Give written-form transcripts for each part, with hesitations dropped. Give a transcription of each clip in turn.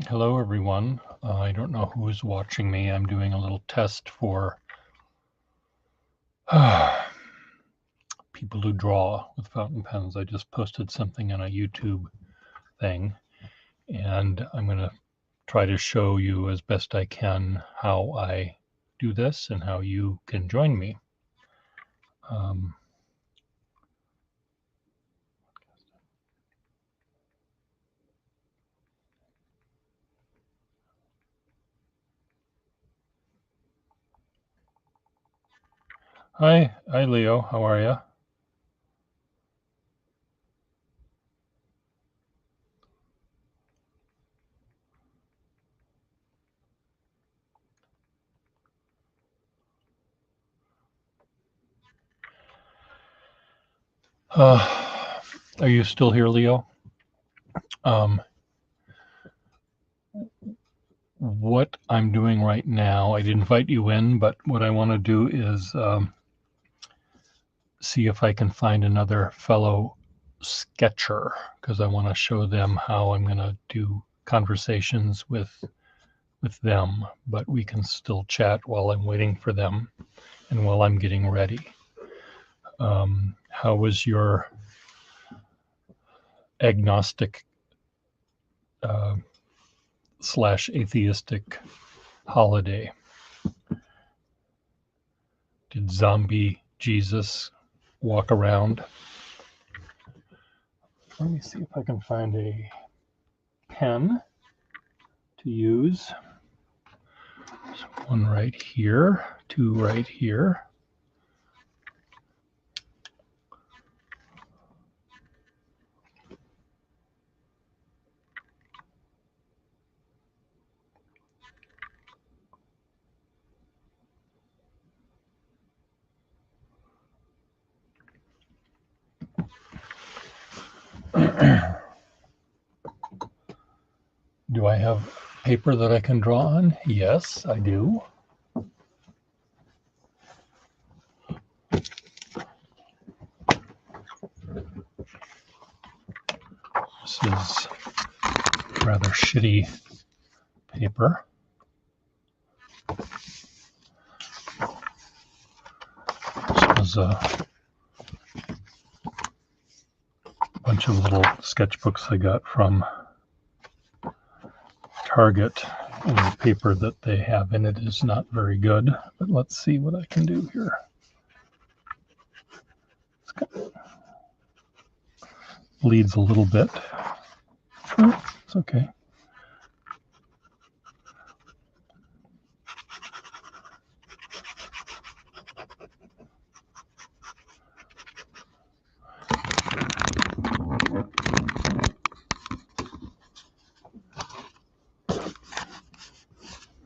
Hello, everyone. I don't know who's watching me. I'm doing a little test for people who draw with fountain pens. I just posted something on a YouTube thing, and I'm going to try to show you as best I can how I do this and how you can join me. Um, hi, Leo. How are you? Are you still here, Leo? Um, what I'm doing right now, I'd invite you in, but what I want to do is see if I can find another fellow sketcher because I want to show them how I'm going to do conversations with them, but we can still chat while I'm waiting for them and while I'm getting ready. How was your agnostic slash atheistic holiday? Did zombie Jesus walk around? Let me see if I can find a pen to use. There's one right here, two right here. Do I have paper that I can draw on? Yes, I do. This is rather shitty paper. This was a bunch of little sketchbooks I got from Target, and the paper that they have in it is not very good, but let's see what I can do here. Bleeds a little bit. Oh, it's okay.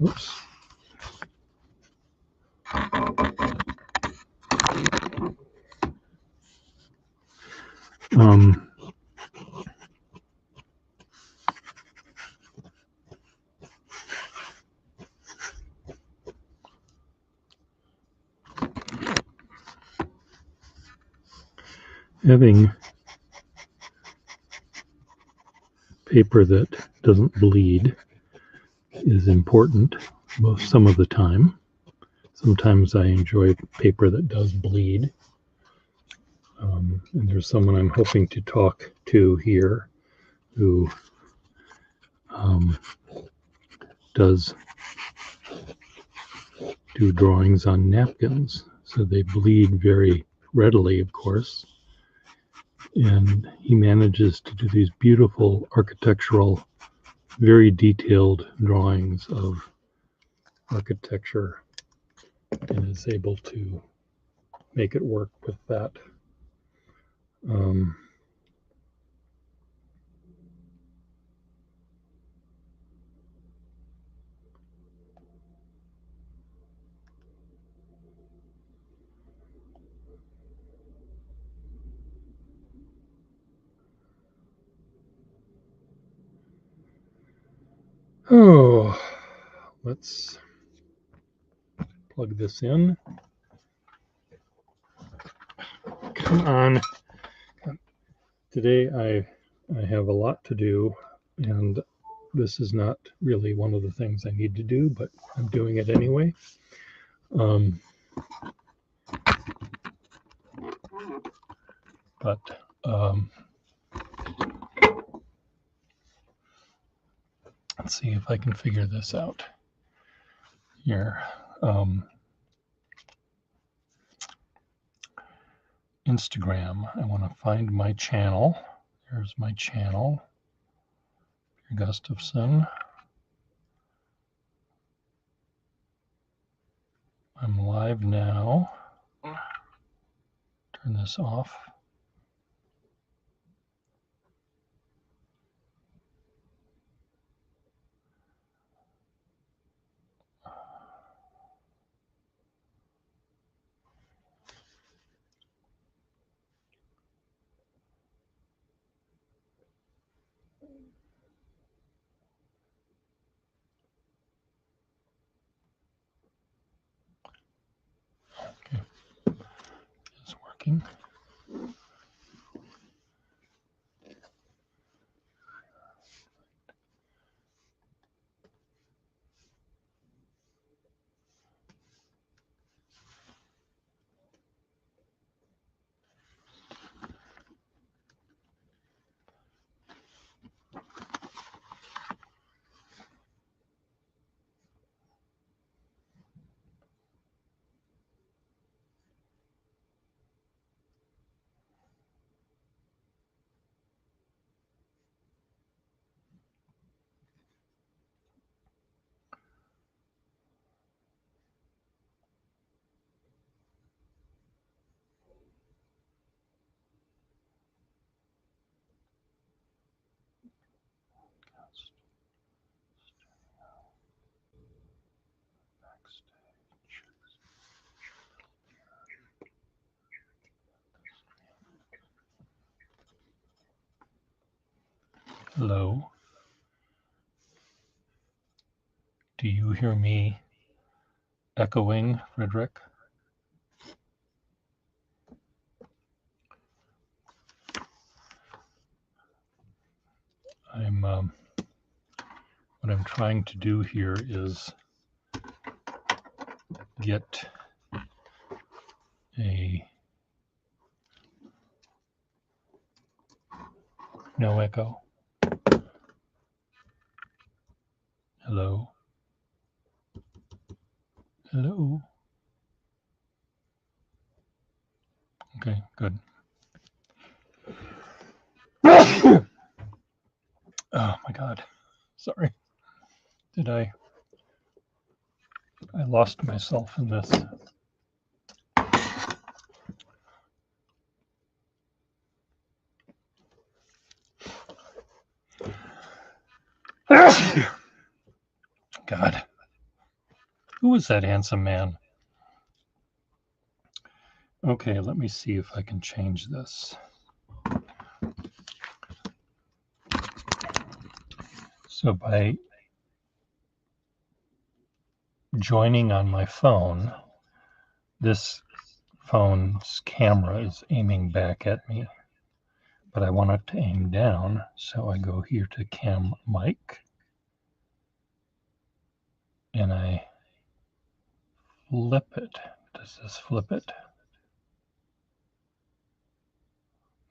Oops. Having paper that doesn't bleed is important some of the time. Sometimes I enjoy paper that does bleed. And there's someone I'm hoping to talk to here who does do drawings on napkins. So they bleed very readily, of course. And he manages to do these beautiful architectural, very detailed drawings of architecture and is able to make it work with that. Oh, let's plug this in. Come on. Today I have a lot to do, and this is not really one of the things I need to do, but I'm doing it anyway. Let's see if I can figure this out here. Instagram. I want to find my channel. Here's my channel, Peter Gustafson. I'm live now. Turn this off. Okay, it's working. Hello. Do you hear me echoing, Frederick? What I'm trying to do here is get a no echo. Hello. Hello. Okay, good. Oh my God. Sorry. I lost myself in this. God. Who was that handsome man? Okay, let me see if I can change this. So by joining on my phone, this phone's camera is aiming back at me, but I want it to aim down, so I go here to Cam Mic, and I flip it. Does this flip it?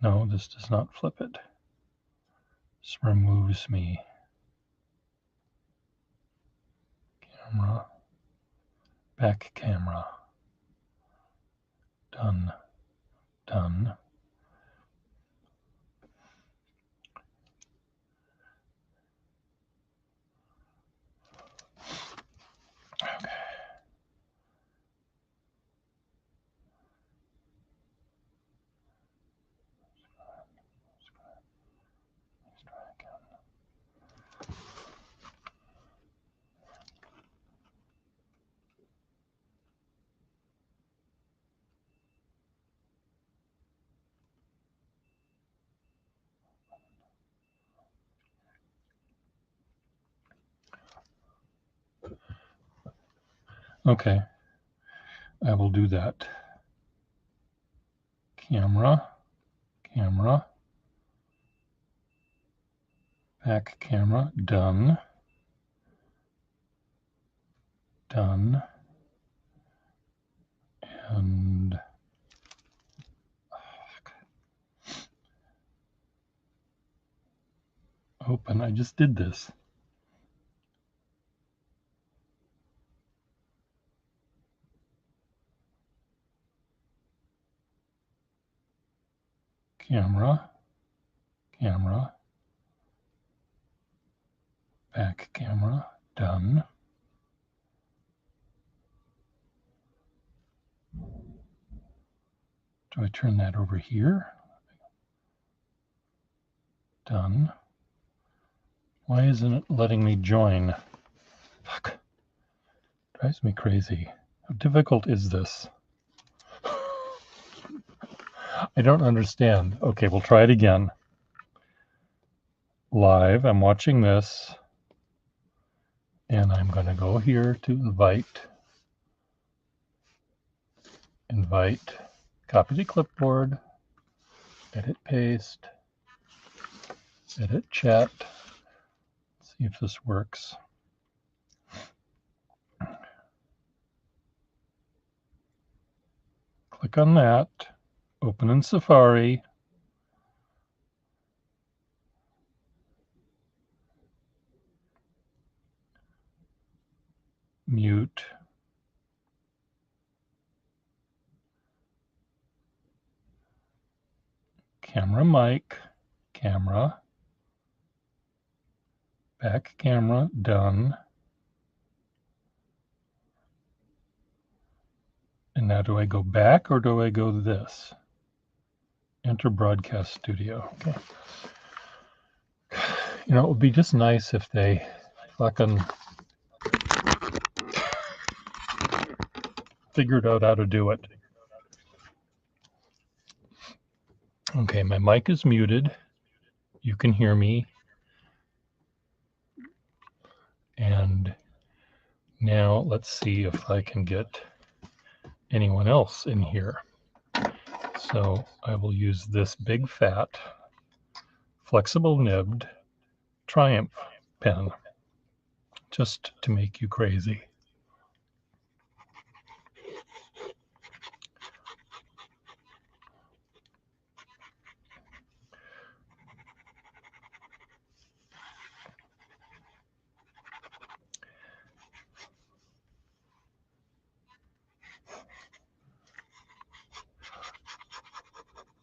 No, this does not flip it. This removes me. Camera, back camera. Done, done. Okay. Let's try again. Okay, I will do that. Camera, camera, Back camera, done. Done. And open. I just did this. Camera, camera, back camera, done. Do I turn that over here? Done. Why isn't it letting me join? Fuck. Drives me crazy. How difficult is this? I don't understand. Okay, we'll try it again. Live, I'm watching this. And I'm going to go here to invite, copy to clipboard, edit paste, edit chat. Let's see if this works. Click on that, open in Safari. Mute. Camera mic, camera, back camera, done. And now do I go back or do I go this? Enter broadcast studio. Okay. You know, it would be just nice if they fucking figured out how to do it. Okay, my mic is muted. You can hear me. And now let's see if I can get anyone else in here. So I will use this big fat flexible nibbed Triumph pen just to make you crazy.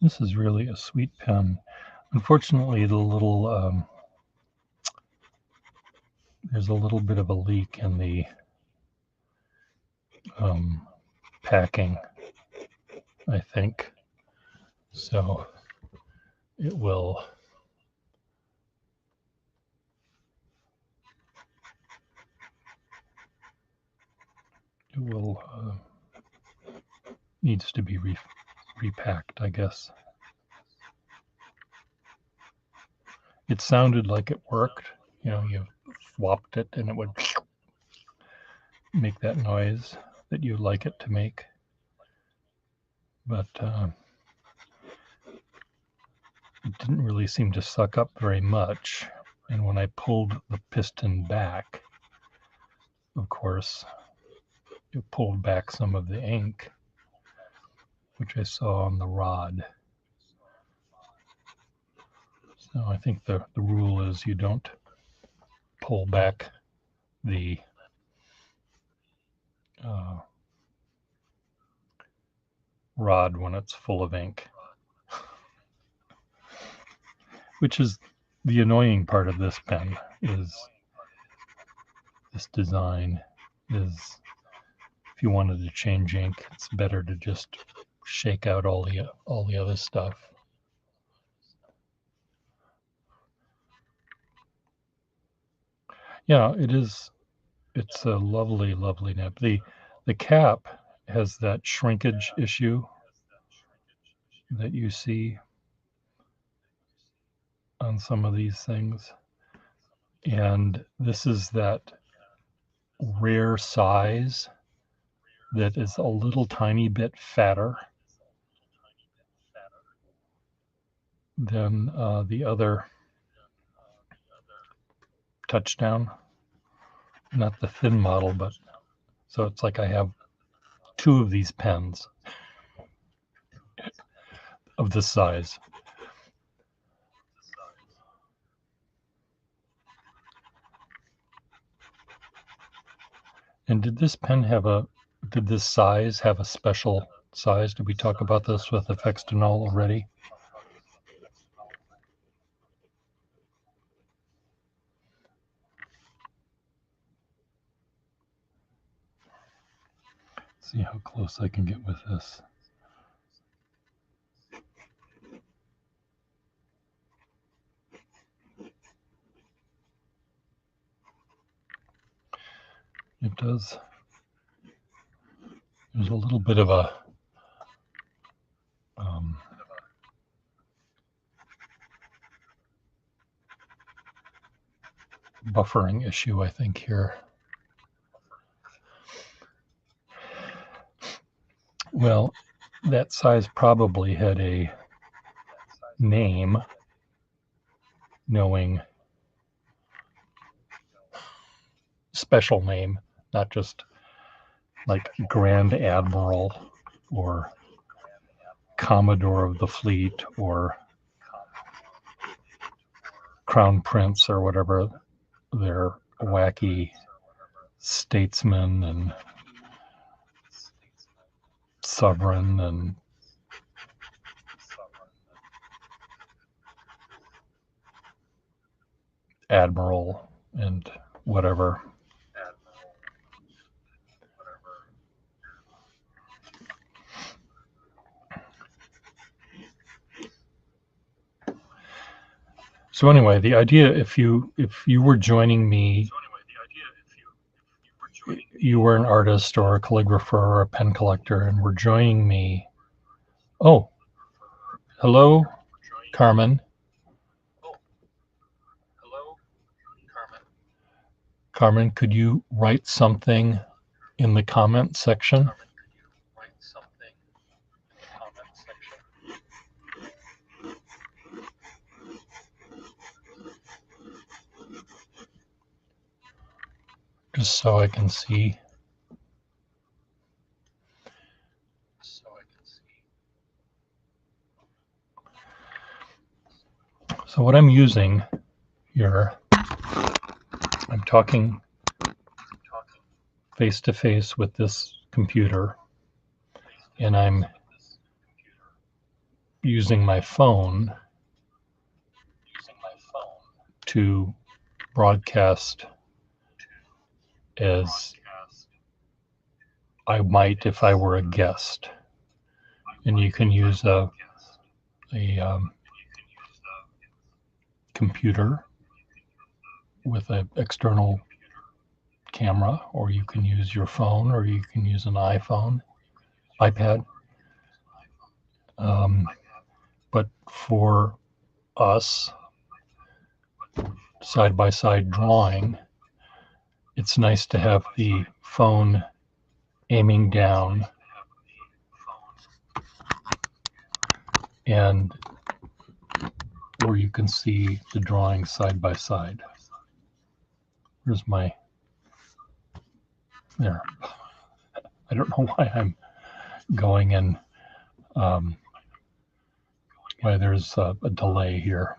This is really a sweet pen. Unfortunately, the little there's a little bit of a leak in the packing, I think. So it will needs to be repacked, I guess. It sounded like it worked. You know, you swapped it and it would make that noise that you like it to make. But it didn't really seem to suck up very much. And when I pulled the piston back, of course, it pulled back some of the ink, which I saw on the rod. So I think the rule is you don't pull back the rod when it's full of ink, which is the annoying part of this pen. Is this design is, if you wanted to change ink, it's better to just shake out all the other stuff. Yeah, it is. It's a lovely, lovely nib. The cap has that shrinkage issue that you see on some of these things. And this is that rare size that is a little tiny bit fatter than the other touchdown. Not the thin model, but so it's like I have 2 of these pens of this size. And did this size have a special size? Did we talk about this with Afextanol already? Let's see how close I can get with this. It does. There's a little bit of a buffering issue, I think, here. Well, that size probably had a name, knowing special name, not just like Grand Admiral or Commodore of the Fleet or Crown Prince or whatever their wacky statesman and sovereign and admiral and whatever. So anyway, the idea, if you were joining me, you were an artist or a calligrapher or a pen collector and were joining me. Oh, hello, Carmen. Carmen, could you write something in the comment section? Just so I can see. So what I'm using here, I'm talking face to face with this computer, and I'm using my phone to broadcast as I might if I were a guest. And you can use a computer with an external camera, or you can use your phone, or you can use an iPad. But for us, side-by-side drawing, it's nice to have the phone aiming down and where you can see the drawing side by side. Where's my, there. I don't know why I'm going in, why there's a delay here.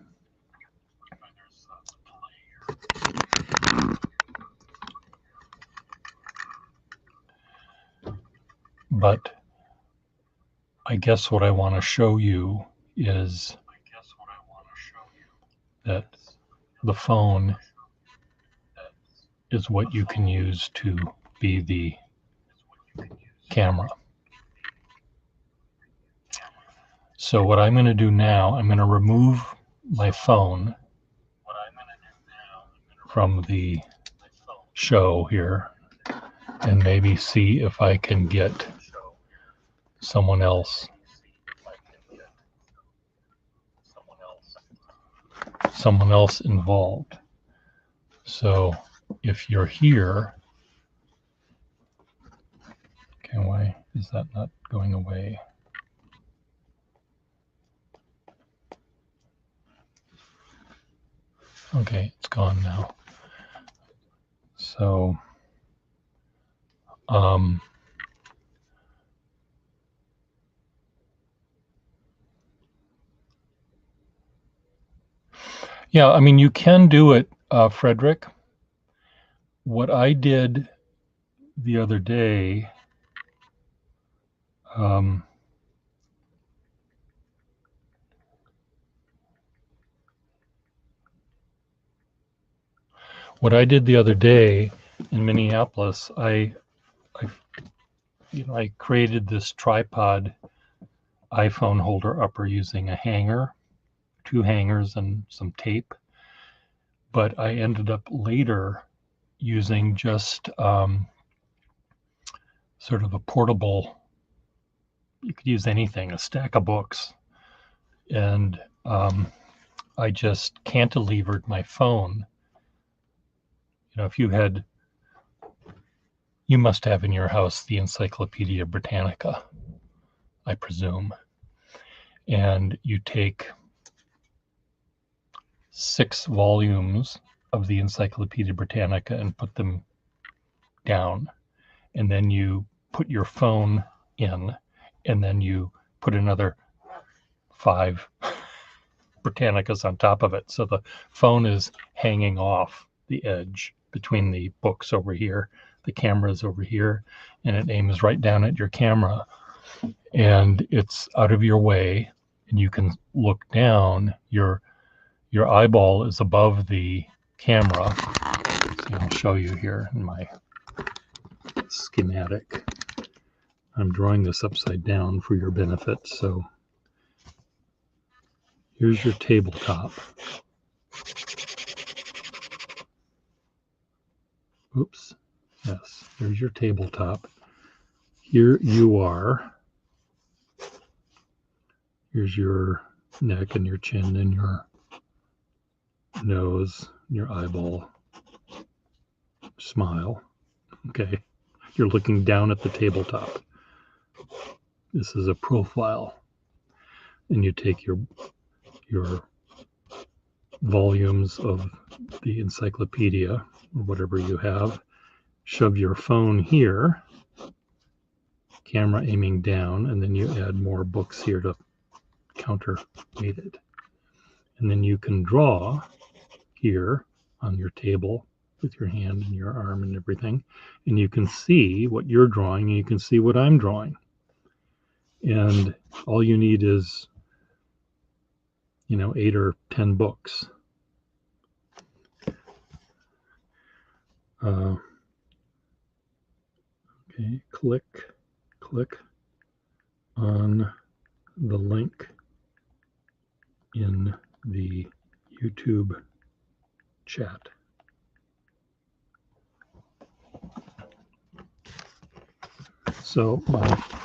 But I guess what I want to show you is that the phone is what you can use to be the camera. So what I'm going to do now, I'm going to remove my phone from the show here and maybe see if I can get someone else involved. So if you're here, okay, why is that not going away? Okay, it's gone now. So, yeah, I mean, you can do it, Frederick. What I did the other day, in Minneapolis, I created this tripod iPhone holder upper using a hanger, 2 hangers and some tape. But I ended up later using just sort of a portable, you could use anything, a stack of books. And I just cantilevered my phone. If you must have in your house the Encyclopedia Britannica, I presume. And you take 6 volumes of the Encyclopedia Britannica and put them down. And then you put your phone in, and then you put another 5 Britannicas on top of it. So the phone is hanging off the edge between the books over here, the camera's over here, and it aims right down at your camera. And it's out of your way, and you can look down. Your eyeball is above the camera. So I'll show you here in my schematic. I'm drawing this upside down for your benefit. So here's your tabletop. Oops. Yes, there's your tabletop. Here you are. Here's your neck and your chin and your nose, your eyeball. Smile. Okay. You're looking down at the tabletop. This is a profile. And you take your volumes of the encyclopedia or whatever you have, shove your phone here, camera aiming down, and then you add more books here to counterweight it. And then you can draw here on your table with your hand and your arm and everything, and you can see what you're drawing and you can see what I'm drawing. And all you need is 8 or 10 books. Okay, click on the link in the YouTube chat. So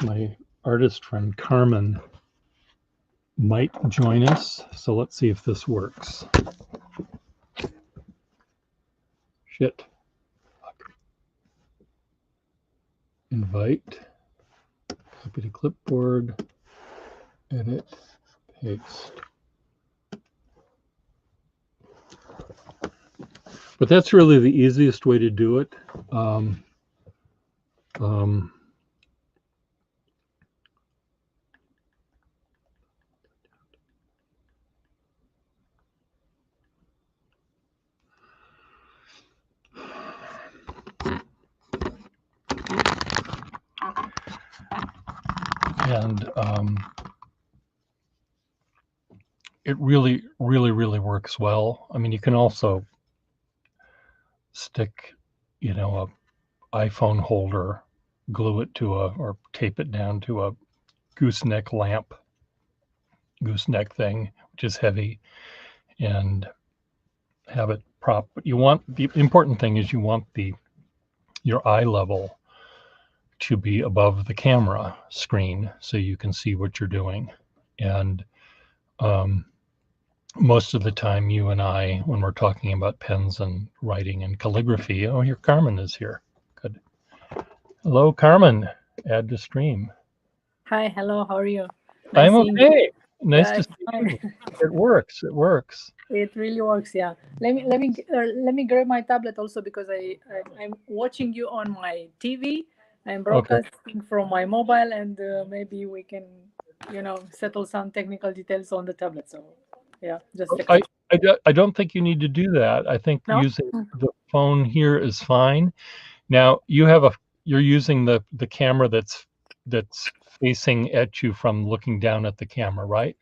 my artist friend Carmen might join us. So let's see if this works. Shit. Invite. Copy to clipboard. Edit. Paste. But that's really the easiest way to do it. And it really works well. I mean, you can also stick, a iPhone holder, glue it to or tape it down to a gooseneck thing, which is heavy, and have it prop. But the important thing is you want your eye level to be above the camera screen so you can see what you're doing. And most of the time, you and I, when we're talking about pens and writing and calligraphy, oh, here Carmen is here. Good. Hello, Carmen. Add to stream. Hi, hello. How are you? I'm okay. Nice to see you. It works. It really works. Yeah. Let me grab my tablet also because I'm watching you on my TV. I'm Okay. broadcasting from my mobile, and maybe we can, settle some technical details on the tablet. So, yeah, just a I, second. I don't think you need to do that. I think No. using the phone here is fine. Now you're using the camera that's facing at you from looking down at the camera, right?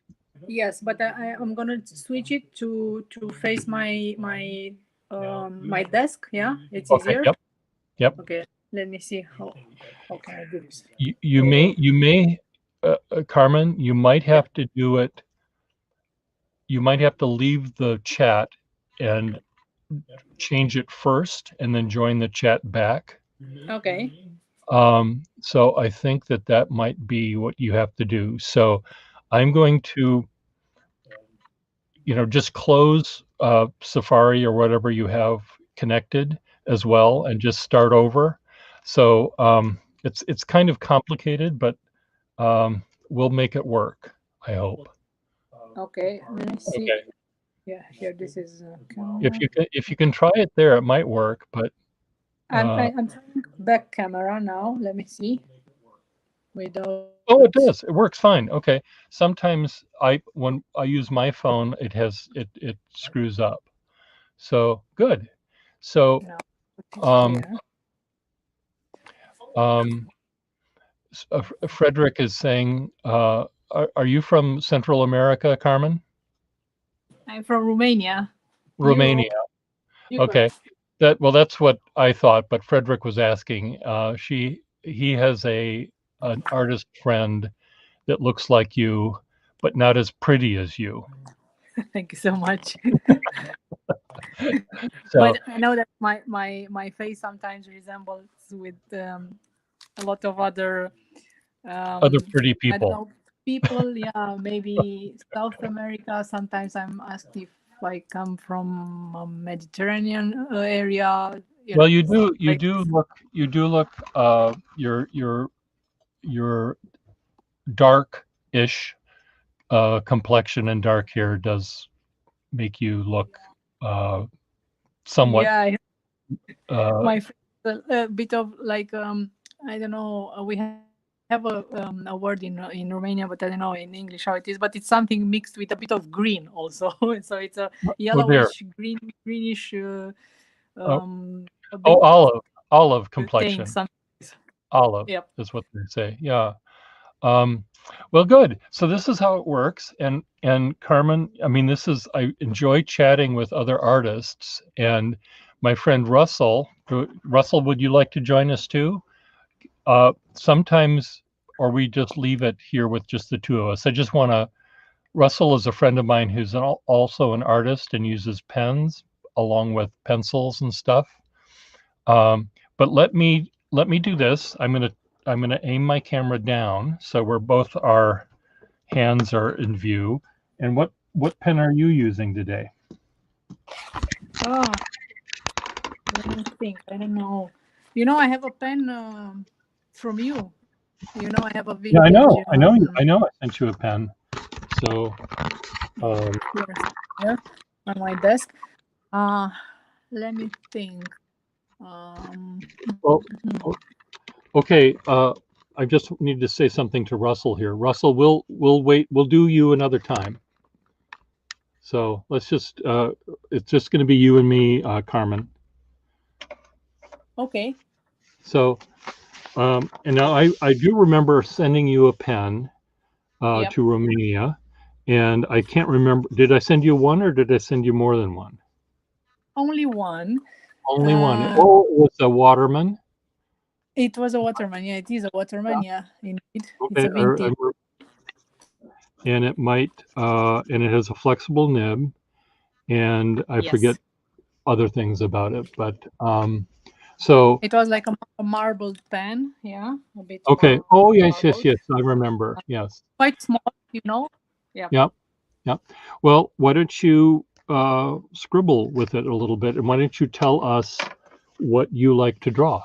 Yes, but I'm gonna switch it to face my desk. Yeah, it's Okay. easier. Yep. Yep. Okay, let me see how can I do this. You may Carmen, you might have to do it. You might have to leave the chat and change it first, and then join the chat back. Okay. So I think that might be what you have to do. So I'm going to, just close Safari or whatever you have connected as well, and just start over. So it's kind of complicated, but we'll make it work, I hope. Okay. Let me see. Okay. Yeah, here. This is If camera. you can try it there, it might work. But I'm trying back camera now. Let me see. Without. oh, it does. It works fine. Okay. Sometimes when I use my phone, it screws up. So good. So Now it is um, here. um, Frederick is saying, are you from Central America, Carmen? I'm from Romania, Europe, Romania. Europe. Okay. That's what I thought, but Frederick was asking. He has an artist friend that looks like you, but not as pretty as you. Thank you so much. So But I know that my face sometimes resembles with a lot of other other um, pretty I don't people. know, people. Yeah, maybe South America. Sometimes I'm asked if I come from a Mediterranean area. Well, you Like do this. look your dark-ish complexion and dark hair does make you look uh, somewhat. Yeah, Uh, my face is a bit of like I don't know. We have a word in Romania, but I don't know in English how it is. But it's something mixed with a bit of green also. So it's a oh, there. yellowish, greenish, Oh, a oh, bit olive thing. complexion. Some. Olive Yep. is what they say. Yeah. Um, well, good. So this is how it works. And Carmen, I mean, I enjoy chatting with other artists. And my friend Russell, Russell, would you like to join us too? Sometimes, or we just leave it here with just the two of us. Russell is a friend of mine who's also an artist and uses pens along with pencils and stuff. But let me do this. I'm gonna aim my camera down so we're both our hands are in view. And what pen are you using today? Oh, let me think. I don't know. I have a pen from you. I have a Yeah, I vintage know, I know, I know. I sent you a pen. So here, here on my desk. Uh, let me think. Um, well, okay. I just need to say something to Russell here. Russell, we'll wait. We'll do you another time. So let's just. It's just going to be you and me, Carmen. okay. So and now I do remember sending you a pen Yep. to Romania, and I can't remember. Did I send you one or did I send you more than one? Only one. Only one. Uh, Oh, it was a Waterman. it was a Waterman. Yeah, it is a Waterman. Yeah, indeed. It's Okay, a vintage. and it might and it has a flexible nib, and I forget Yes. other things about it, but so It was like a marbled pen. Yeah, a bit okay. Oh yes, yes, marbled. yes. I remember. Yes. Quite small. Yeah. Yep. Yep. Well, why don't you scribble with it a little bit, and why don't you tell us what you like to draw?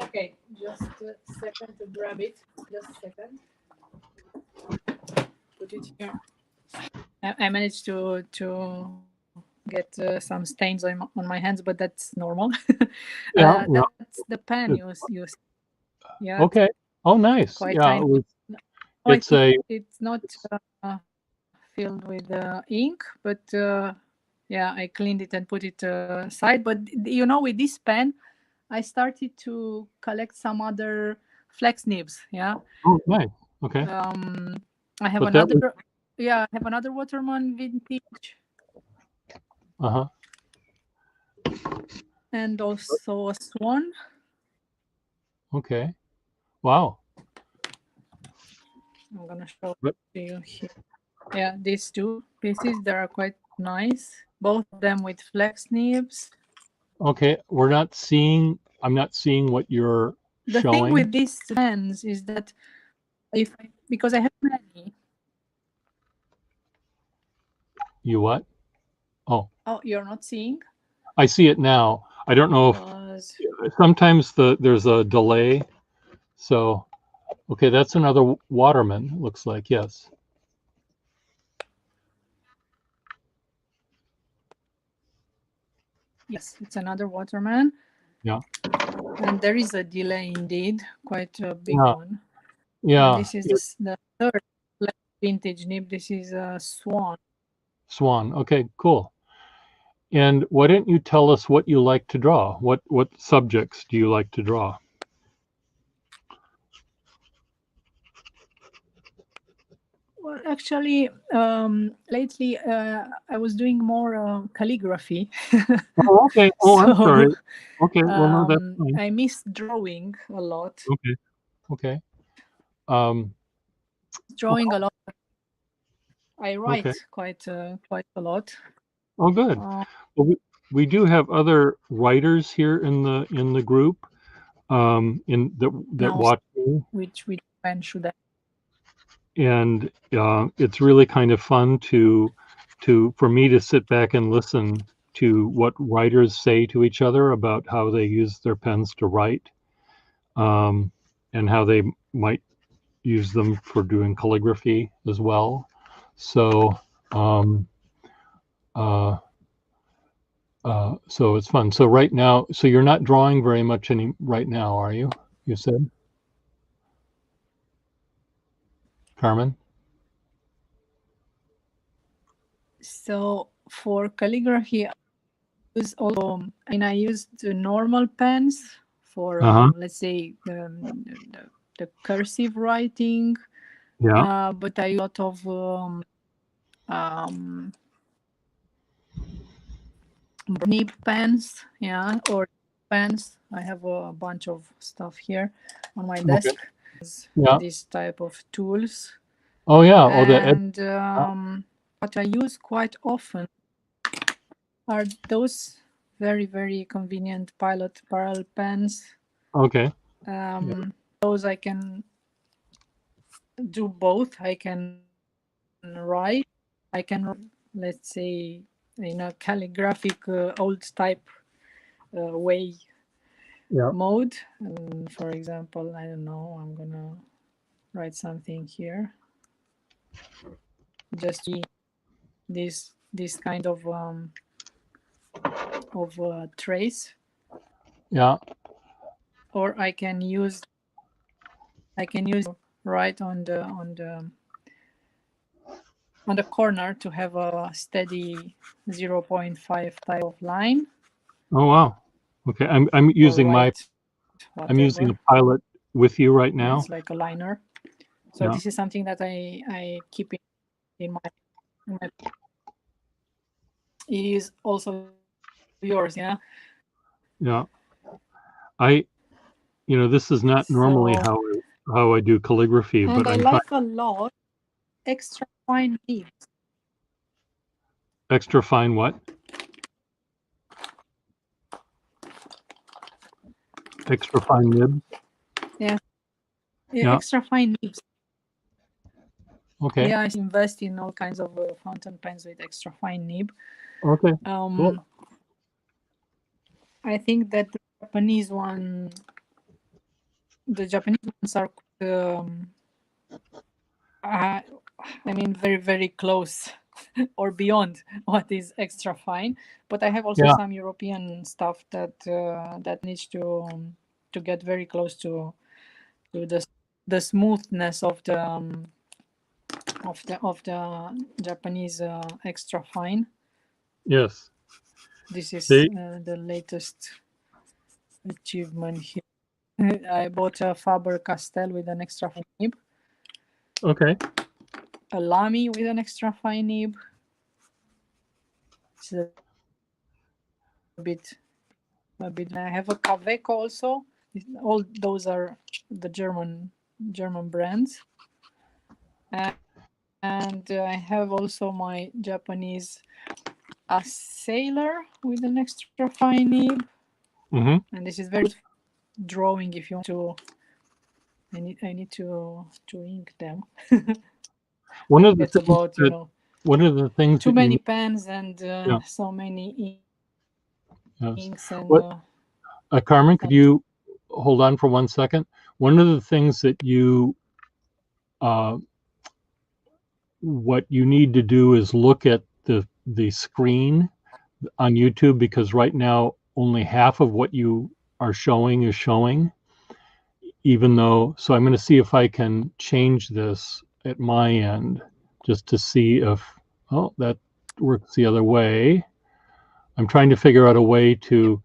Okay, just a second to grab it. Just a second. Put it here. I managed to get some stains on my hands, but that's normal. Yeah, yeah. That's the pen you yeah, Okay. Oh, nice. quite Yeah, tiny. Oh, it's a it's not filled with ink, but yeah, I cleaned it and put it aside. But you know, with this pen, I started to collect some other flex nibs. Yeah. oh, nice. Okay. I have But that was another. Yeah, I have another Waterman vintage, uh-huh. and also a Swan. Okay. Wow. I'm gonna show But you here. Yeah, these two pieces, they are quite nice. Both of them with flex nibs. okay, I'm not seeing what you're The thing showing. with these pens is that because I have many. You what? Oh, Oh, you're not seeing? I see it now. I don't know if Because sometimes there's a delay. So, okay, that's another Waterman, looks like. Yes. yes, it's another Waterman, Yeah. and there is a delay indeed, quite a big Yeah. one. And Yeah. this is the third vintage nib. This is a Swan. Swan. Okay, cool. And why don't you tell us what you like to draw? What subjects do you like to draw? Well, actually, lately I was doing more calligraphy. Oh, okay. Oh, I'm So sorry. Okay. Well, no, that's fine. I miss drawing a lot. Okay. Okay. Um, Drawing a lot. I okay. write quite a lot. Oh, good. Uh, Well, we do have other writers here in the group in that now, watch me, which pen should I? and it's really kind of fun for me to sit back and listen to what writers say to each other about how they use their pens to write, and how they might use them for doing calligraphy as well. So um, uh, so it's fun. So right now, so you're not drawing very much right now, are you? You said, Carmen? So for calligraphy, I use also. I used the normal pens for Uh-huh. let's say the cursive writing. Yeah. But I use a lot of um, nib pens, yeah, or pens. I have a bunch of stuff here on my Okay. desk. Yeah. This type of tools, Oh yeah. Oh, and yeah. what I use quite often are those very convenient Pilot Parallel pens. Okay. Yeah. Those I can do both. I can write. I can, let's say, in a calligraphic old type way Yeah. mode. And for example, I don't know, I'm gonna write something here. Just this kind of trace, Yeah. or I can use right on the corner to have a steady 0.5 type of line, Oh wow. Okay. I'm or using write I'm using a whatever. Pilot with you right now. It's like a liner. So Yeah. this is something that I keep in my. It is also yours, yeah. Yeah. I this is not normally So how I do calligraphy, but and I I'm trying like a lot extra fine nibs. extra fine what? Extra fine nib. Yeah, Yeah. extra fine nibs. Okay. Yeah, I invest in all kinds of fountain pens with extra fine nib. Okay. Cool. I think that the Japanese ones are uh, I mean, very, very close or beyond what is extra fine. But I have also Yeah. some European stuff that that needs to get very close to the smoothness of the Japanese extra fine. Yes. This is They, the latest achievement here. I bought a Faber-Castell with an extra fine nib, okay. a Lamy with an extra fine nib. It's a bit. I have a Kaweco also. All those are the German brands. And I have also my Japanese Sailor with an extra fine nib. Mm-hmm. And this is very drawing if you want to. I need to ink them. One of the It's about, you know, one of the things too that many you, pens and yeah. so many Yes. inks and What, Carmen, could you hold on for 1 second? One of the things that you, what you need to do is look at the screen on YouTube, because right now only half of what you are showing is showing, even though, so I'm going to see if I can change this at my end just to see if, oh, that works the other way. I'm trying to figure out a way to,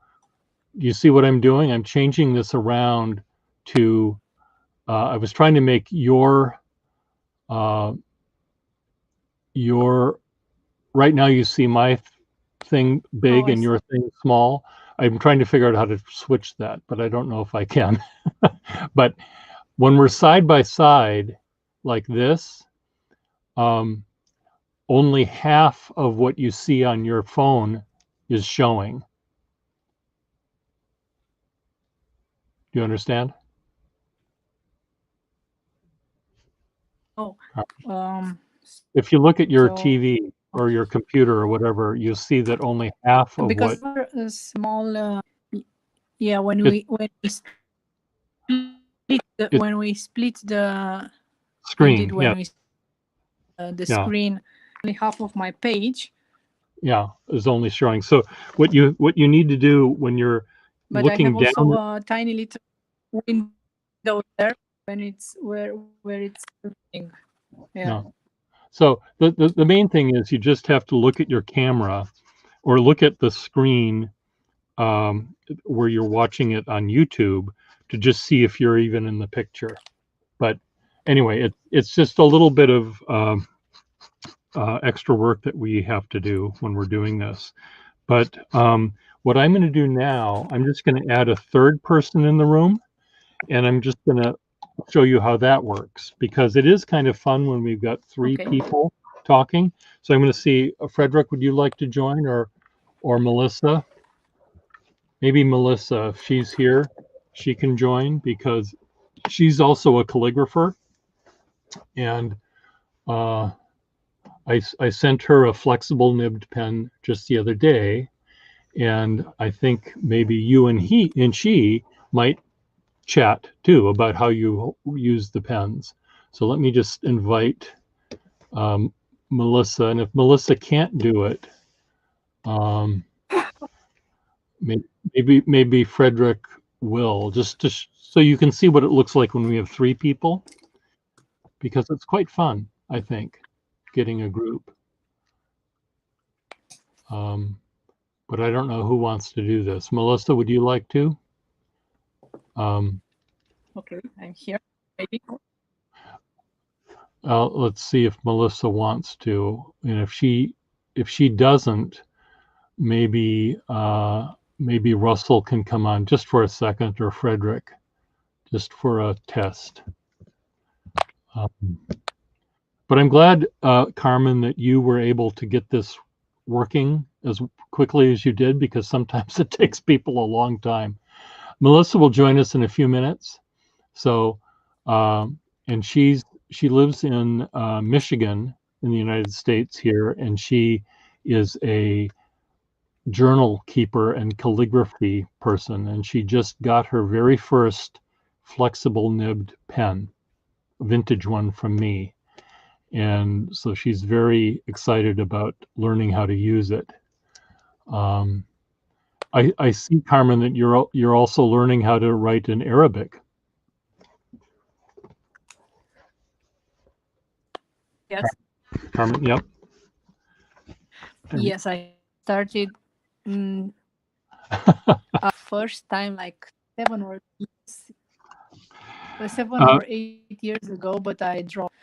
you see what I'm doing? I'm changing this around to, I was trying to make your, right now you see my thing big and your thing small. I'm trying to figure out how to switch that, but I don't know if I can. But when we're side by side like this, only half of what you see on your phone is showing. Do you understand? Oh, if you look at your so, TV or your computer or whatever, you see that only half of because what a small yeah, when it, we split the screen, when yeah, we the yeah, screen, only half of my page, yeah, is only showing. So what you need to do when you're but I have looking also down, a tiny little window there when it's where it's looking. Yeah. no. So the main thing is you just have to look at your camera or look at the screen where you're watching it on YouTube to just see if you're even in the picture. But anyway, it's just a little bit of extra work that we have to do when we're doing this. But what I'm going to do now, I'm just going to add a third person in the room, and I'm just going to show you how that works, because it is kind of fun when we've got three people talking. So I'm going to see, Frederick, would you like to join, or Melissa? Maybe Melissa, if she's here, she can join, because she's also a calligrapher, and I sent her a flexible nibbed pen just the other day, and I think maybe you and she might chat too about how you use the pens. So let me just invite Melissa, and if Melissa can't do it, maybe Frederick will, just so you can see what it looks like when we have three people, because it's quite fun, I think, getting a group. But I don't know who wants to do this. Melissa, would you like to? Okay, I'm here. Maybe. Let's see if Melissa wants to, and if she doesn't, maybe maybe Russell can come on just for a second, or Frederick, just for a test. But I'm glad, Carmen, that you were able to get this working as quickly as you did, because sometimes it takes people a long time. Melissa will join us in a few minutes. So, and she lives in Michigan in the United States here, and she is a journal keeper and calligraphy person, and she just got her very first flexible nibbed pen, a vintage one from me. and so she's very excited about learning how to use it. I see, Carmen, that you're also learning how to write in Arabic. Yes. Carmen, yep. Yes, I started first time like 7 or 8 years ago, but I dropped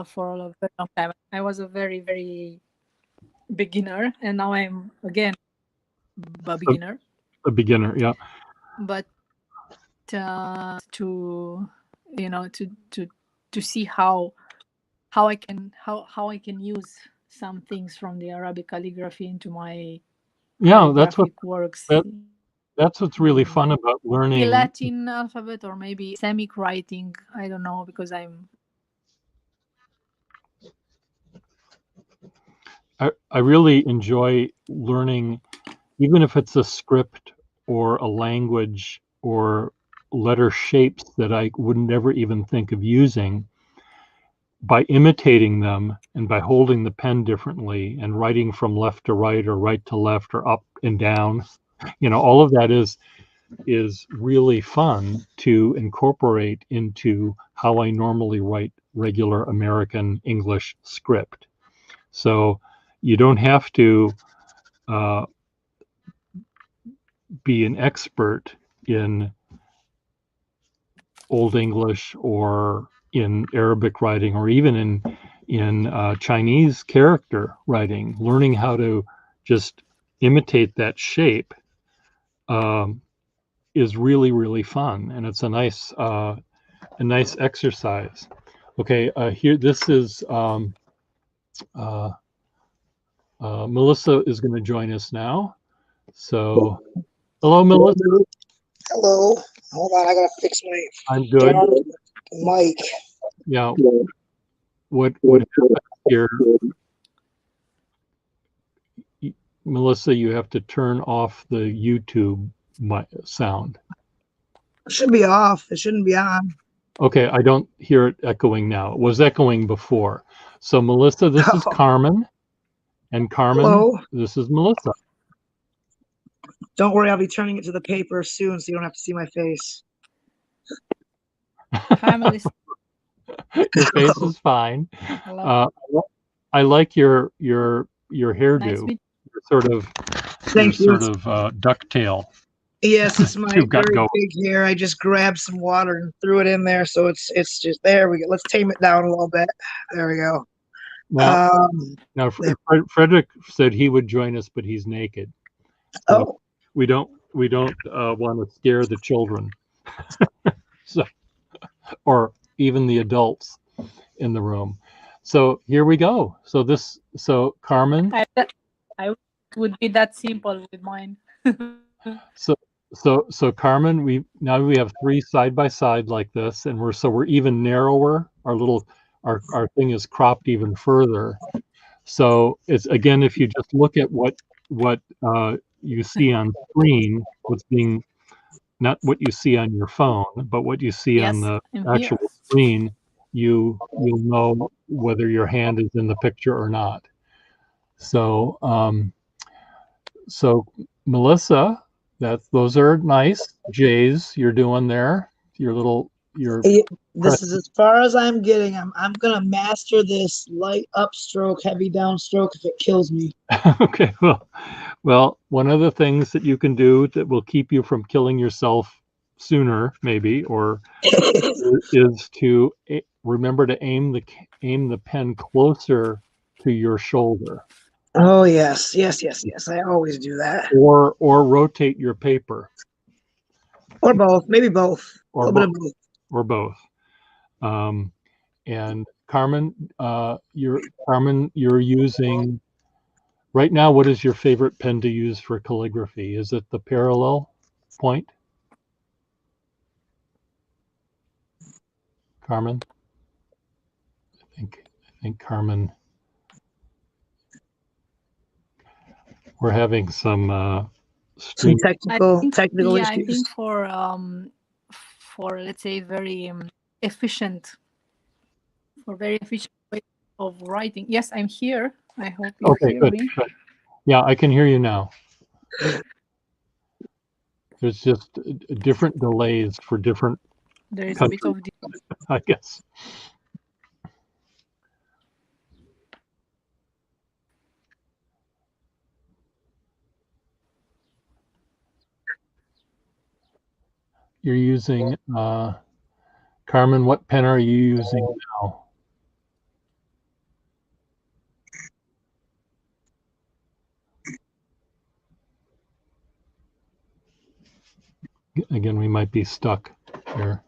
for a very long time. I was a very, very beginner, and now I'm again a beginner. A beginner, yeah. But to see how I can use some things from the Arabic calligraphy into my that's what works. That's what's really fun about learning the Latin alphabet, or maybe Semitic writing. I don't know, because I really enjoy learning, even if it's a script or a language or letter shapes that I would never even think of using. By imitating them and by holding the pen differently and writing from left to right or right to left or up and down, all of that is really fun to incorporate into how I normally write regular American English script. So you don't have to be an expert in Old English or in Arabic writing or even in Chinese character writing. Learning how to just imitate that shape is really, really fun, and it's a nice exercise. Okay, here, this is Melissa is going to join us now. So, hello, Melissa. Hello. Hold on, I gotta fix my I'm good. mic. Yeah. What happened here? Melissa, you have to turn off the YouTube sound. It should be off. It shouldn't be on. Okay, I don't hear it echoing now. It was echoing before. So, Melissa, this is Carmen. And Carmen, hello. This is Melissa. Don't worry, I'll be turning it to the paper soon, so you don't have to see my face. Hi, Melissa. Your face is fine. I like your hairdo. Nice Sort of ducktail. Yes, it's my You've got very big hair. I just grabbed some water and threw it in there, so it's just there. We go. Let's tame it down a little bit. There we go. Now Frederick said he would join us, but he's naked. So we don't want to scare the children, so, or even the adults in the room. So here we go. So Carmen. I would be that simple with mine. So Carmen, we have three side by side like this, and we're even narrower. Our thing is cropped even further. So it's, again, if you just look at what you see on screen, what's being, not what you see on your phone, but what you see on the actual screen, you'll know whether your hand is in the picture or not. So so Melissa, those are nice J's you're doing there. This is as far as I'm getting. I'm gonna master this light upstroke, heavy downstroke if it kills me. Okay, well, one of the things that you can do that will keep you from killing yourself sooner, maybe, or is to remember to aim the pen closer to your shoulder. Oh yes. I always do that. Or rotate your paper. Or both, maybe both. Or a little bit of both. Or both. And Carmen, you're using right now. What is your favorite pen to use for calligraphy? Is it the Parallel Point? Carmen? I think Carmen. We're having some technical issues. I think for let's say very efficient way of writing. Yes, I'm here. I hope you Okay, hear good, me. good. Yeah, I can hear you now. There's just different delays for different There is a bit countries, of I guess. You're using, Carmen, what pen are you using now? Again, we might be stuck here.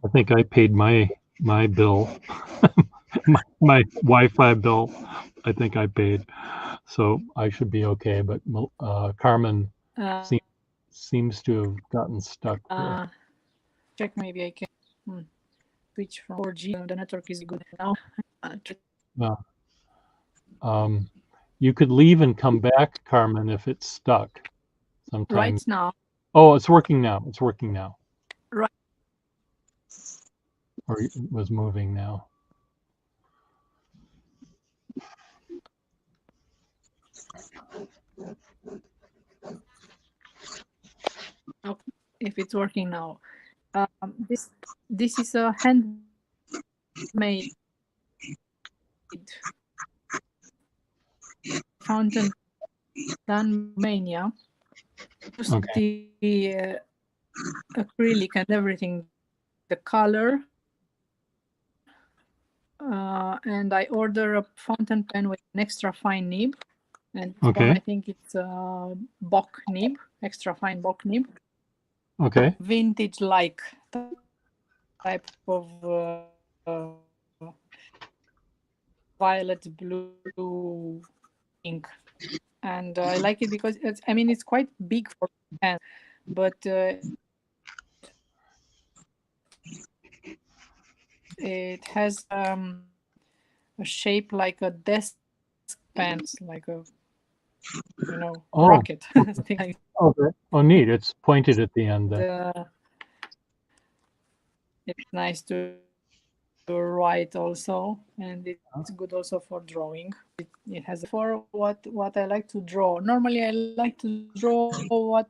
I think I paid my bill, my Wi-Fi bill. I think I paid, so I should be okay. But Carmen uh, seems to have gotten stuck here. check, maybe I can switch from 4G. The network is good now. Yeah. You could leave and come back, Carmen, if it's stuck. Right Sometimes. now. Oh, it's working now. It's working now. Right. Or it was moving now. Okay. If it's working now. This is a handmade fountain pen, Mania. Okay. The acrylic and everything, the color. And I order a fountain pen with an extra fine nib. And this one, I Okay. think it's a Bock nib, extra fine Bock nib. Okay. Vintage-like type of violet blue ink. And I like it because it's quite big for pen, but it has a shape like a desk pen, like a Oh, rocket. okay. Thing like Okay. Oh, neat. It's pointed at the end then. It's nice to write also, and it's good also for drawing. It has for what I like to draw. Normally I like to draw what.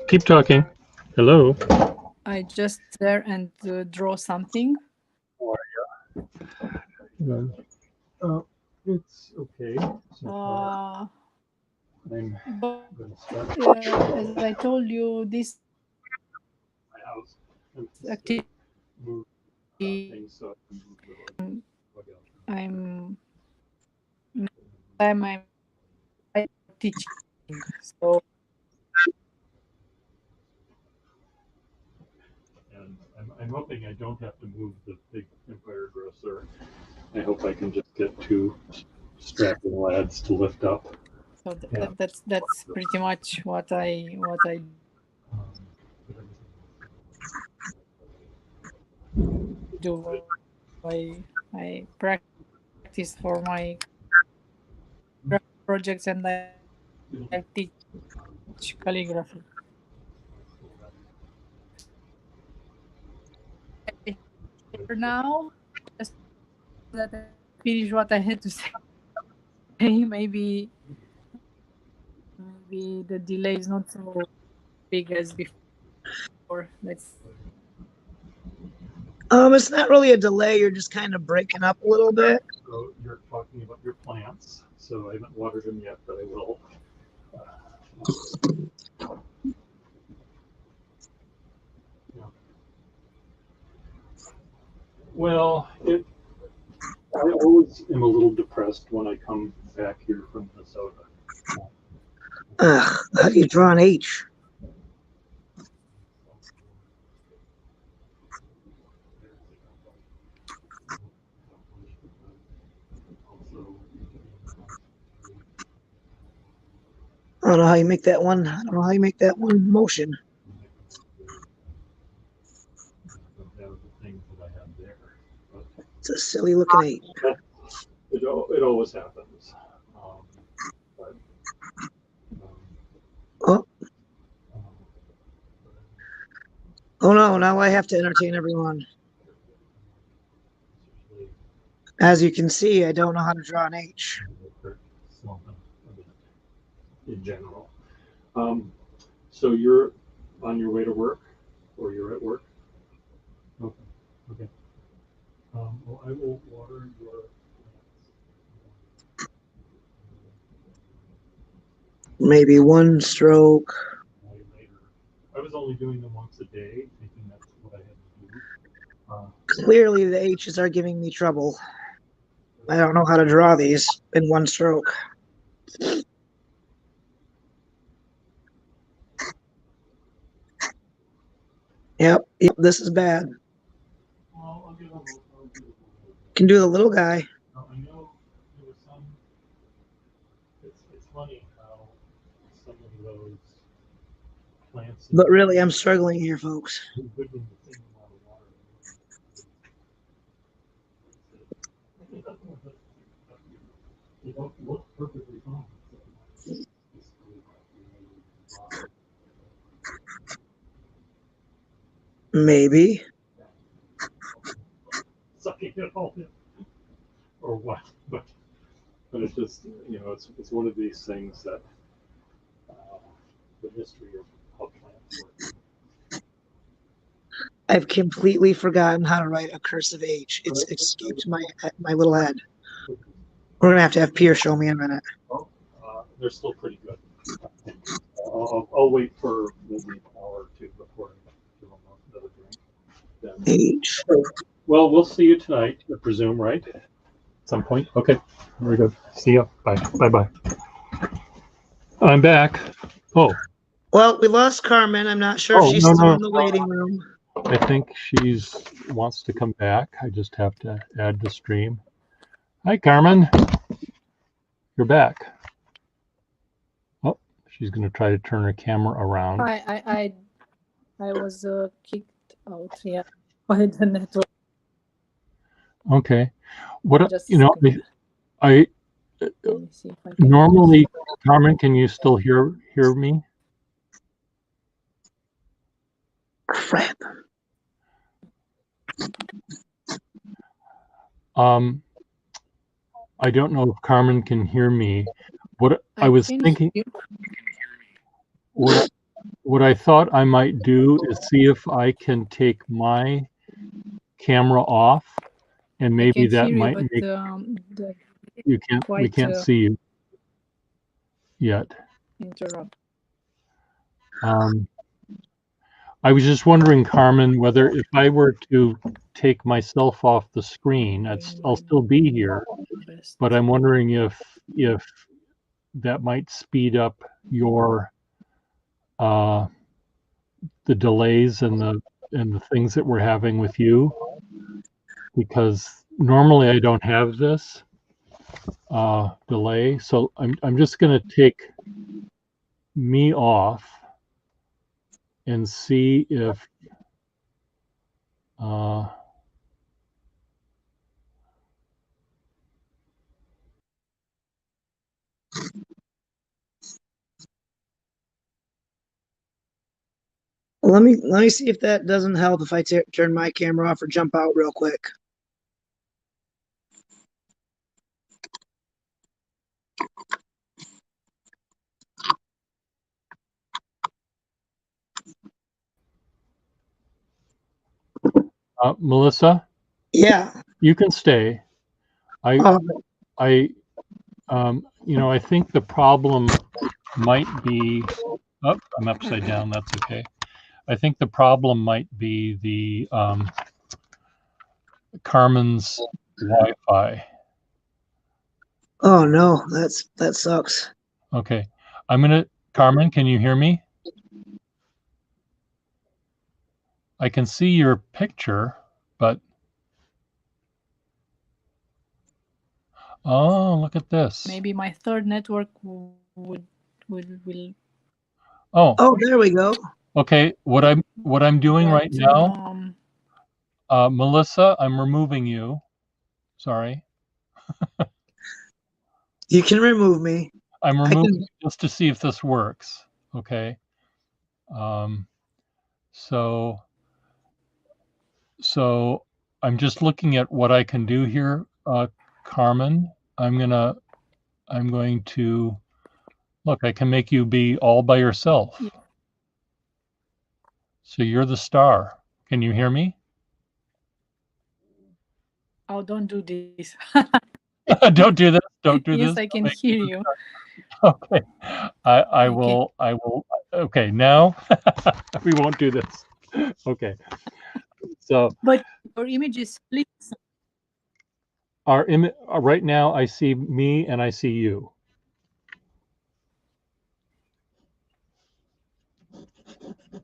Keep talking. Hello. I just there and draw something. It's okay. So But gonna start as I told you, this my house. activity Move things so I can move I'm teaching, so And I'm hoping I don't have to move the big Empire Grocer. I hope I can just get two strapping lads to lift up. so Yeah. that's pretty much what I do. I practice for my projects, and I teach calligraphy. For now, just that I finish what I had to say. Maybe the delay is not so big as before. It's not really a delay. You're just kind of breaking up a little bit. So you're talking about your plants. So I haven't watered them yet, but I will. Yeah. Well, I always am a little depressed when I come back here from Minnesota. How do you draw an H? I don't know how you make that one. I don't know how you make that one motion. It's a silly looking H. It always happens. But, Oh no, now I have to entertain everyone. As you can see, I don't know how to draw an H. In general. So you're on your way to work, or you're at work? Okay. Okay. Well, I will water your Maybe one stroke. plants later. I was only doing them once a day, thinking that's what I had to do. Clearly, the H's are giving me trouble. I don't know how to draw these in one stroke. Yep, this is bad. Well, I'll give them. Can do the little guy. Now, I know there was some. It's funny how some of those plants. But really, I'm struggling here, folks. Good when you think a lot of water. They don't look perfectly fine. Maybe. Sucking it all in. Or what? But it's just, it's one of these things that the mystery of how plants work. I've completely forgotten how to write a cursive H. It's escaped my little head. We're gonna have to have Pierre show me in a minute. Well, they're still pretty good. I'll wait for maybe an hour or two before I give them another drink. Then, H. well, we'll see you tonight, I presume, right? At some point. Okay. Very good. See you. Bye. Bye. Bye. I'm back. Oh. Well, we lost Carmen. I'm not sure if she's still in the waiting room. I think she's wants to come back. I just have to add the stream. Hi, Carmen. You're back. Oh, she's going to try to turn her camera around. I was kicked out. Yeah, by the network. Okay. What Just I let me see if I can normally, Carmen, can you still hear me? Crap. I don't know if Carmen can hear me. What I was thinking, what I thought I might do is see if I can take my camera off, and maybe that might make we can't see you yet. Interrupt. I was just wondering, Carmen, whether if I were to take myself off the screen, I'll still be here, but I'm wondering if that might speed up your the delays and the things that we're having with you, because normally I don't have this delay. So I'm just going to take me off and see if Let me see if that doesn't help if I turn my camera off or jump out real quick. Melissa? Yeah. You can stay. I think the problem might be, oh, I'm upside down, that's okay. I think the problem might be the Carmen's Wi-Fi. Oh no, that sucks. Okay. Carmen, can you hear me? I can see your picture, but oh, look at this. Maybe my third network will. Oh, there we go. Okay, what I'm doing right now, Melissa, I'm removing you. Sorry. You can remove me. I'm removing just to see if this works. Okay. So So I'm just looking at what I can do here, Carmen. I'm going to look. I can make you be all by yourself. Yeah. So you're the star. Can you hear me? Oh, don't do this. Don't do this. Don't do Yes, this. I can hear you. Okay. I Okay. will. Okay. Now we won't do this. Okay. So But your image is split. our image right now, I see me and I see you.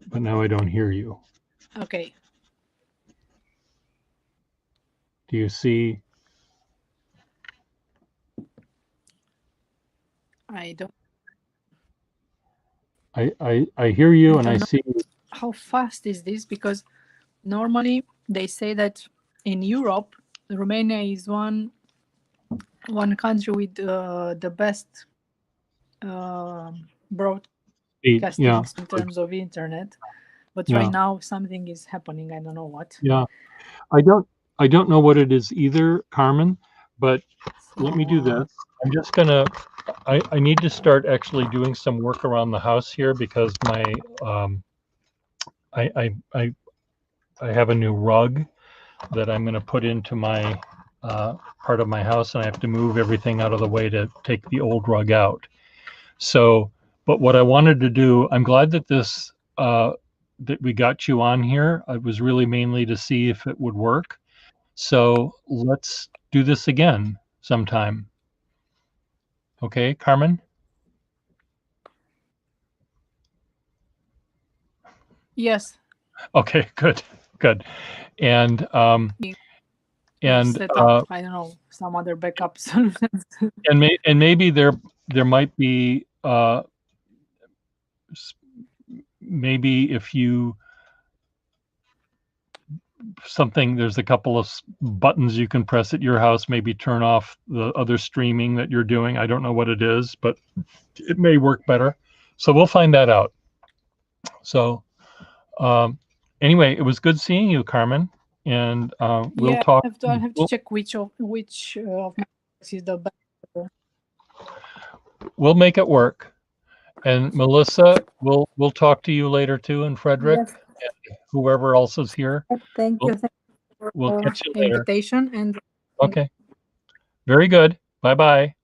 But now I don't hear you. Okay. Do you see? I don't. I hear you and I don't know see you. how fast is this, because normally they say that in Europe, Romania is one country with the best broadcasting Yeah. in terms of internet. But Yeah. right now something is happening. I don't know what. Yeah. I don't know what it is either, Carmen, but let me do this. I'm just gonna I need to start actually doing some work around the house here because my I have a new rug that I'm gonna put into my part of my house, and I have to move everything out of the way to take the old rug out. So, but what I wanted to do, I'm glad that this that we got you on here. It was really mainly to see if it would work. So let's do this again sometime. Okay, Carmen? Yes. Okay, good, good. And Set up, I don't know, some other backup solutions. and maybe there might be maybe if you there's a couple of buttons you can press at your house, maybe turn off the other streaming that you're doing. I don't know what it is, but it may work better. So we'll find that out. So anyway, it was good seeing you, Carmen, and we'll talk. I have to check which of my is the best. We'll make it work. And Melissa, we'll talk to you later too, and Frederick, Yes. and whoever else is here. Thank you. Thank you for We'll catch you the later. invitation. And Okay. Very good. Bye-bye.